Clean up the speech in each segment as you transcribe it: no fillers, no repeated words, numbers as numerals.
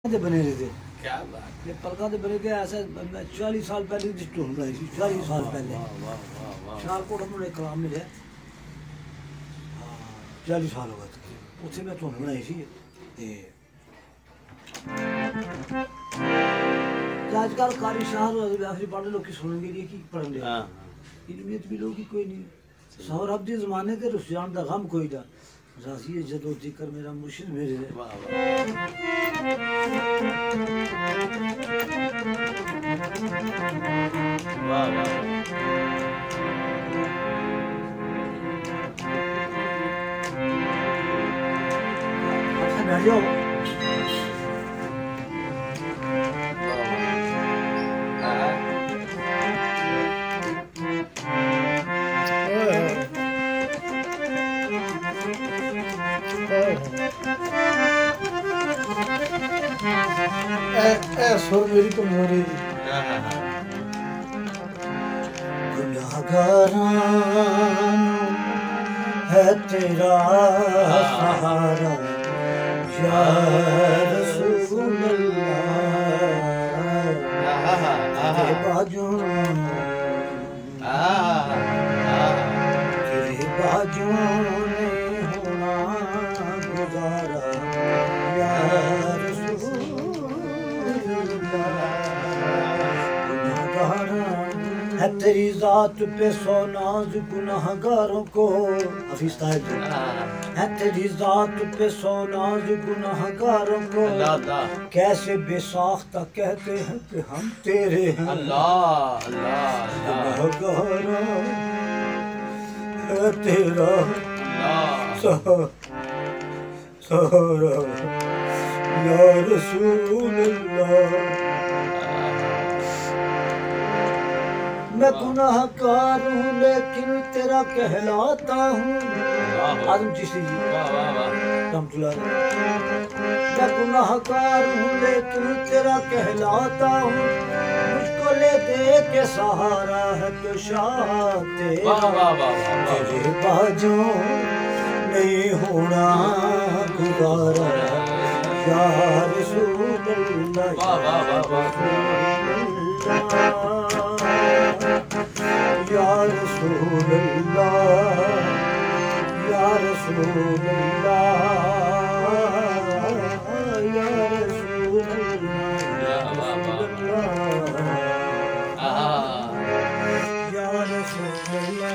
बने रहे थे। क्या बात ये पलका तो बने थे ऐसा। मैं 40 साल पहले की ढूंढ रही थी, 40 साल पहले शाहकोट हमने कलाम मिले 40 साल हो गए तकरीबन, उसे मैं ढूंढ बनाई थी। आजकल कारी शहर आखिरी पढ़ने लोग की सुनेंगे ये की पढ़ेंगे इल्मियत भी लोग की कोई नहीं। सौर अब्दी जमाने के रुझान दा गम कोई दा राजी जदो जिक्र मेरा मुर्शिद मेरे वाह वाह बैठ जाओ। सुर मेरी कमजोरी गुनाहगारां है तेरा सहारा या रसूल अल्लाह तेरे बाजू ने होना गुजारा या है तेरी जात पे सोनाज गुनाहगारों को है तेरी जात पे सोनाज गुनाहगारों को कैसे बेसाख्ता कहते हैं कि हम तेरे हैं। अल्लाह गुनाहगारा है तेरा सहारा या रसूल अल्लाह। मैं गुनाहगार हूँ लेकिन तेरा कहलाता हूँ। आदम चिश्ती जी मैं गुनाहगार हूँ लेकिन तेरा कहलाता हूँ। मुझको ले दे के सहारा है तो शाह तेरे बाजू नहीं होना गुजारा या रसूल या रसूल अल्लाह या रसूल अल्लाह या रसूल अल्लाह या रसूल अल्लाह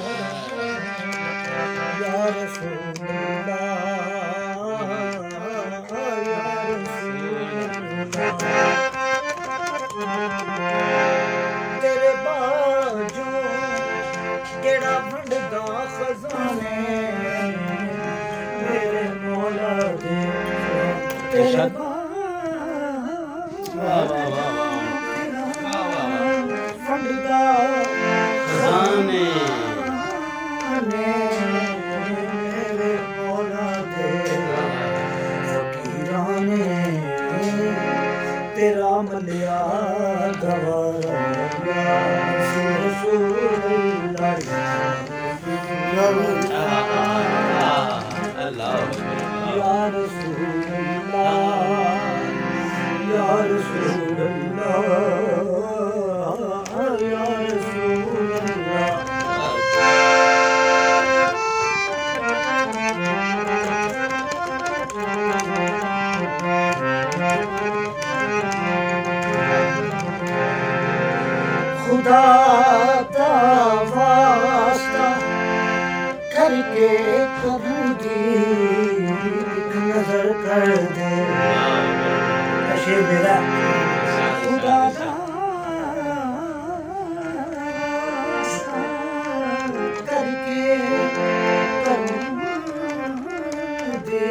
या रसूल अल्लाह या रसूल तेरे बाजू केड़ा भंडदा खजाने मेरे मौला दे तेरे भंडदा खजाने मेरे मौला दे फकीराने तेरा मलिया गवारा या रसूल अल्लाह या रसूल अल्लाह या रसूल अल्लाह या रसूल अल्लाह। खुदा दा वास्ता करके करूं दी नजर कर दे अशे मेरा खुदा दा वास्ता करके करूं दे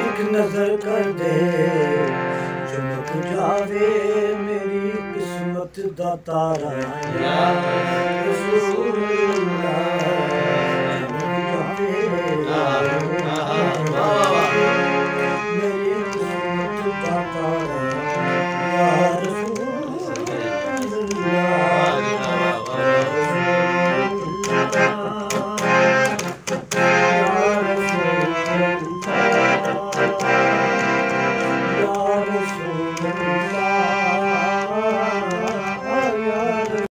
एक नजर कर दे चमक जावे मेरी किस्मत दा तारा या रसूल अल्लाह मेरी किस्मत दा तारा